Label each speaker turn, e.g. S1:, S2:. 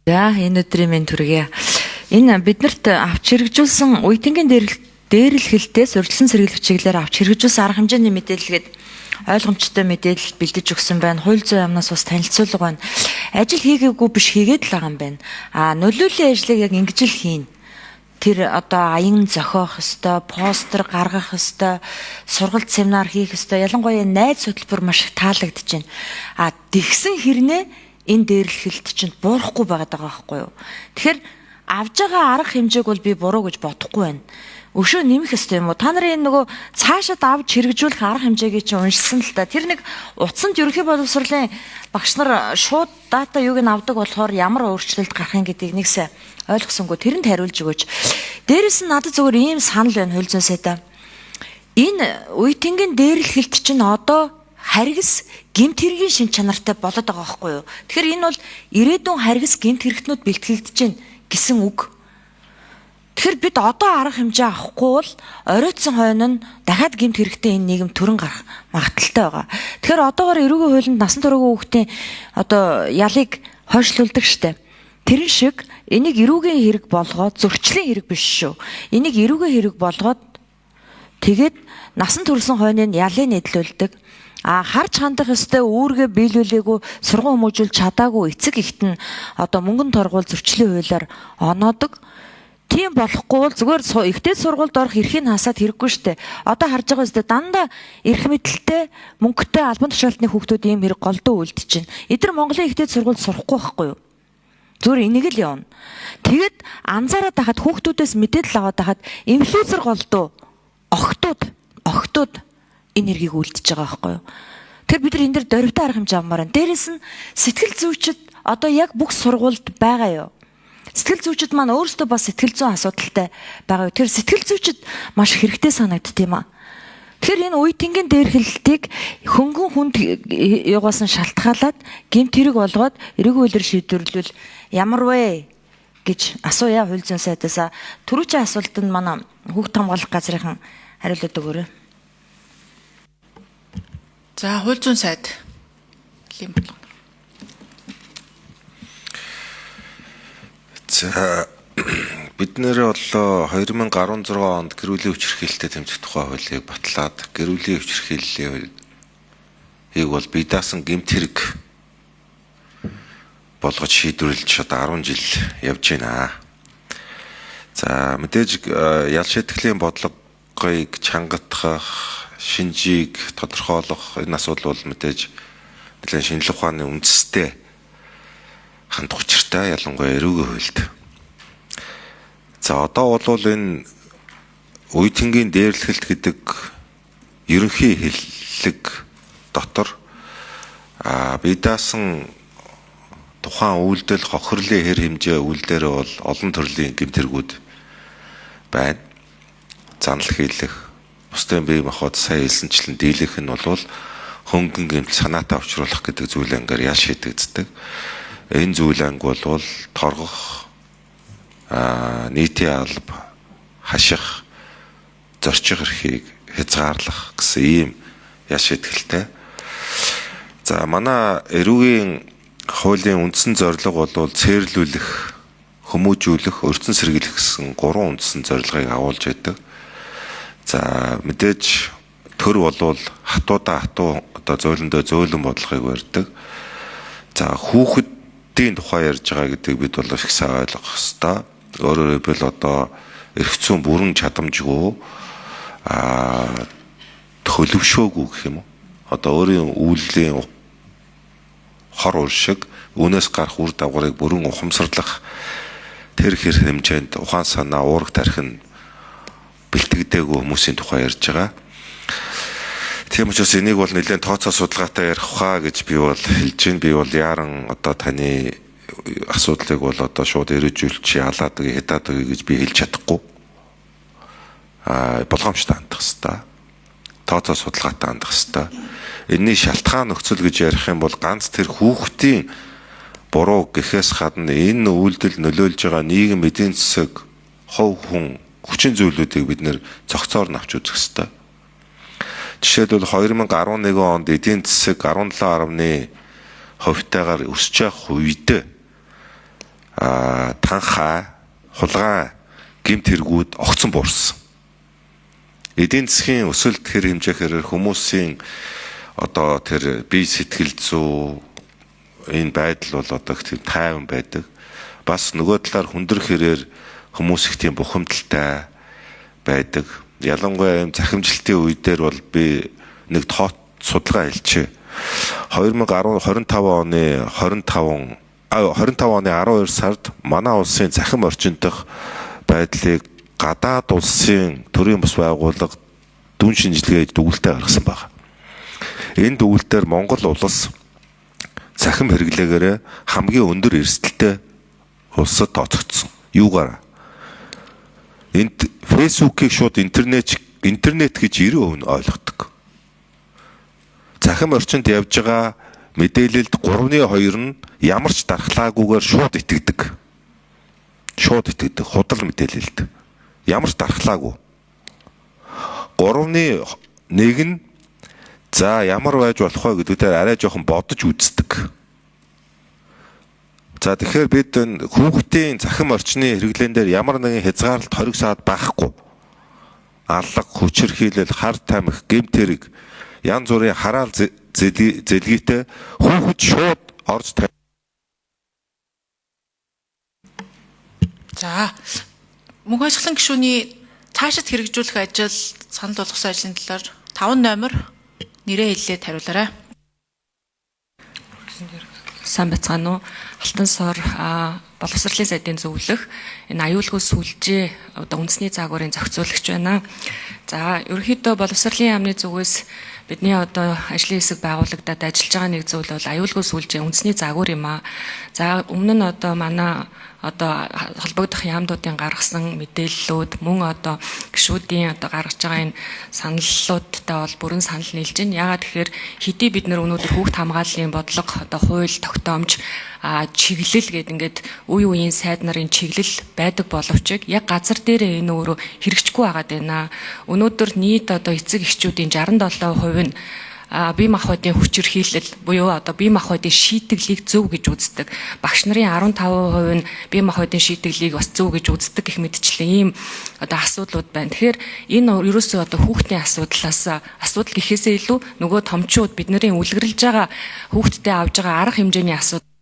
S1: За энэ өдрийн минь түргье. Энэ биднэрт авч хэрэгжүүлсэн үеийнгийн дээрлэхэлтээс урьдчилан сэргийлэх чиглэлээр авч хэрэгжүүлсэн арга хэмжээний мэдээлэлгээд ойлгомжтой мэдээлэл бэлдэж өгсөн байна. Хууль зүйн яамнаас бас танилцуулга байна. Ажил хийгээгүй биш хийгээд л байгаа юм байна. Нөлөөллийн ажлыг яг ингэж л хийн. Тэр одоо аян зохиох ёстой, постэр гаргах ёстой, сургалт семинар хийх ёстой. Ялангуяа найз хөтөлбөр маш их таалагдж байна. Тэгсэн хэрнээ энэ дээрлэхэлт чинь буурахгүй байгаад байгаа байхгүй юу? Тэгэхээр авж байгаа арга хэмжээг бол би буруу гэж бодохгүй байна. Өшөө нэмэх ёстой юм уу? Та нарын нөгөө цаашаад авч хэрэгжүүлэх арга хэмжээгээ чинь уншсан л та. Тэр нэг утсанд ерөнхий боловсролын багш нар шууд дата юуг нь авдаг болохоор ямар өөрчлөлт гарахын гэдгийг нэгсээ ойлгосонгүй. Тэрэнд хариулж өгөөч. Дээрээс нь надад зөвхөн ийм санал байна хөл зүйн сайдаа. Энэ үеийнгийн дээрлэхэлт чинь одоо харгас гэмт хэргийн шин чанартай болоод байгаа байхгүй юу? Тэгэхээр энэ бол ирээдүйн харгас гэмт хэрэгтнүүд бэлтгэгдэж байна гэсэн үг. Тэгэхээр бид одоо арга хэмжээ авахгүй бол оройтсон хойно нь дахиад гэмт хэрэгтэй энэ нийгэм төрөн гарах магадaltaй байгаа. Тэгэхээр одоогоор эрүүгийн хуулинд насан туршаагүй хүүхдийн одоо ялыг хойшлуулдаг штеп. Тэрэн шиг энийг эрүүгийн хэрэг болгоод зөрчлийн хэрэг биш шүү. Энийг эрүүгийн хэрэг болгоод тэгээд насан туршсан хойныг ялыг нэдлүүлдэг. Харж хандах ёстой үүргээ биелүүлээгүй сургууль хүмүүжүүл чадаагүй эцэг ихт нь одоо мөнгөнд торгуул зөрчлийн хуулиар оноодог. Тийм болохгүй бол зүгээр ихтэй сургуульд орох эрхийг хасаад хэрэггүй штэ. Одоо харж байгаа үстэй дандаа эрх мэдэлтэй мөнгөтэй албан тушаалтны хүүхдүүд ийм хэрэг голдуу үлдэж байна. Эдгээр Монголын ихтэй сургуульд сурахгүй байхгүй юу? Зүгээр энийг л явна. Тэгэд анзаараад байхад хүүхдүүдээс мэдээлэл аваад байхад инфлюенсер голдуу охтууд энэ хэргийг үлдэж байгаа байхгүй юу? Тэр бид нар энэ дэр дөрвтэй арга хэмжээ авмаар байна. Дээрээс нь сэтгэл зүйчид одоо яг бүх сургуульд байгаа юу? Сэтгэл зүйчид маань өөрсдөө бас сэтгэл зүйн асуудалтай байгаа юу? Тэр сэтгэл зүйчид маш хэрэгтэй санагдд юм аа. Тэгэхээр энэ үеийнгийн дээрлэлтийг хөнгөн хүнд югаас нь шалтгаалаад гэмт хэрэг болгоод эрэг хуулиар шийдвэрлвэл ямар вэ гэж асууя хууль зүйн сайдаас. Түрүүчийн асуултанд манай хүүхд хамгаалах газрын хариулт өгөөрэй.
S2: За хууль зүйн сайд Лимбулган.
S3: За бид нэр боллоо 2016 онд гэр бүлийн хүчирхийлэлтэй тэмцэх тухай хуулийг батлаад гэр бүлийн хүчирхийллийг бол бие даасан гэмт хэрэг болгож шийдвэрлэж одоо 10 жил явж байна. За мэдээж ял шийтгэлийн бодлогыг чангатгах, шинжийг тодорхойлох энэ асуудал бол мэдээж нэлээд шинжлэх ухааны үндэстэй хандах учиртай ялангуяа эрүүгийн хуульд. За одоо бол энэ үеийнгийн дээрлэхэлт гэдэг ерөнхий хэллэг дотор бие даасан тухайн үйлдэл хохирлын хэр хэмжээ үйлдэлээр бол олон төрлийн гэмтэргүүд байна. Занал хийлэх, бусдын бие махбод сайн хэлсэнчлэн дийлэх нь бол хөнгөн гэмт санаатаа учруулах гэдэг зүйл ангаар ял шийдэгддэг. Энэ зүйл анги бол торгох, нийтийн алба хаших, зорчих эрхийг хязгаарлах гэсэн ийм ял шийдгэлтэй. За манай эрүүгийн хуулийн үндсэн зорилго бол цээрлүүлэх, хүмүүжүүлэх, өрцөн сэргийлэх гэсэн 3 үндсэн зорилгыг агуулж байдаг. За мэдээж төр бол хатуудаа хатуу одоо зөөлөндөө зөөлөн бодлогыг барьдаг. За хүүхэдийн тухай ярьж байгаа гэдгийг бид бол их сайн ойлгох ёстой. Өөрөөр хэлбэл одоо эрх зүйн бүрэн чадамжгүй төлөвшөөгүй гэх юм уу? Одоо өөрийн үйлдлийн хор ур шиг үнээс гарах үр дагаврыг бүрэн ухамсарлах тэр хэр хэмжээнд ухаан санаа уурах тархин бэлтгэдэггүй хүмүүсийн тухай ярьж байгаа. Тийм учраас энийг бол нэлээд тооцоо судалгаатай ярих хаа гэж би бол хэлж байна. Би бол яаран одоо таны асуудлыг бол одоо шууд эрүүжүүлчих ялаад өгье, хятаад өгье гэж би хэлж чадахгүй. Болгоомжтой хандах хэвээр. Тооцоо судалгаатай хандах хэвээр. Энэний шалтгаан нөхцөл гэж ярих юм бол ганц тэр хүүхдийн буруу гэхээс гадна энэ үйлдэл нөлөөлж байгаа нийгэм эдийн засаг, хувь хүн, хүчин зүйлүүдийг бид нэр зохицоор нь авч үзэх хэвээр. Жишээлбэл 2011 онд эдийн засаг 17.%-аар өсөж явах үед танхаа, хулгай, гэмт хэрэгүүд огцон буурсан. Эдийн засгийн өсөлт хэр хэмжээхээр хүмүүсийн одоо тэр бие сэтгэл зүй энэ байдал бол одоо тийм тайван байдаг. Бас нөгөө талаар хүндэр хэрээр хүмүүс их тийм бухимдалтай байдаг. Ялангуяа энэ захимжилтын үе дээр бол би нэг тоот судалгаа хэлчихэ. 25 оны 12 сард манай улсын захим орчин дах байдлыг гадаад улсын төрийн бас байгууллага дүн шинжилгээ дүгнэлтээ гаргасан байна. Энэ дүгнэлтээр Монгол улс захим хэрэглээгээрээ хамгийн өндөр эрсдэлтэй улсад тооцогдсон. Юугаар? Энд Facebook-ийг шууд интернет гэж 90% нь ойлгодог. Захим орчинд явж байгаа мэдээлэлд 3/2 нь ямар ч дархлаагүйгээр шууд итгэдэг. Худал мэдээлэлд. Ямар ч дархлаагүй. 3/1 нь за ямар байж болох вэ гэдэгтээ арай жоохон бодож үздэг. За тэгэхээр бид хүүхдийн захим орчны хэрэглэн дээр ямар нэгэн хязгаарлалт хориг саад байхгүй. Аллах, хүчирхийлэл, хар тамхи, гэмт хэрэг, янз бүрийн хараал зэлгийтэй хүүхэд шууд орж тавь.
S2: За мөнх ашиглан гишүүний цаашид хэрэгжүүлэх ажил санал болгосон ажлын талаар 5 номер нэрээ хэллээд хариулаарай.
S4: Сайн бацгаана уу? Алтан сор боловсролын сайдын зөвлөх энэ аюулгүй сүлжээ одоо үндэсний заагуурын зохицуулагч байна. За ерөнхийдөө боловсролын яамны зүгээс бидний одоо ажлын хэсэг байгуулагдаад ажиллаж байгаа нэг зүйл бол аюулгүй сүлжээ үндэсний заагуур юм аа. За өмнө нь одоо манай одоо холбогдох яамдуудын гаргасан мэдээллүүд мөн одоо гишүүдийн одоо гаргаж байгаа энэ саналлуудтай бол бүрэн санал нийлж байна. Яагаад тэгэхээр хэдий бид нар өнөөдөр хүүхд хамгааллын бодлого одоо хууль тогтоомж чиглэл гэдэг ингээд үе үеийн сайд нарын чиглэл байдаг боловч яг газар дээрээ энэ өөрөө хэрэгжихгүй байгаад байна. Өнөөдөр нийт одоо эцэг эхчүүдийн 67% нь бие махбодын хүчирхийлэл буюу одоо бие махбодын шийтгэлийг зөв гэж үздэг. Багш нарын 15% нь бие махбодын шийтгэлийг бас зөв гэж үздэг гэх мэтчлэн ийм одоо асуудлууд байна. Тэгэхээр энэ ерөөсөө одоо хүүхдийн асуудал гэхээсээ илүү нөгөө томчууд бидний үлгэрлж байгаа хүүхдтэй авж байгаа арга хэмжээний асуудал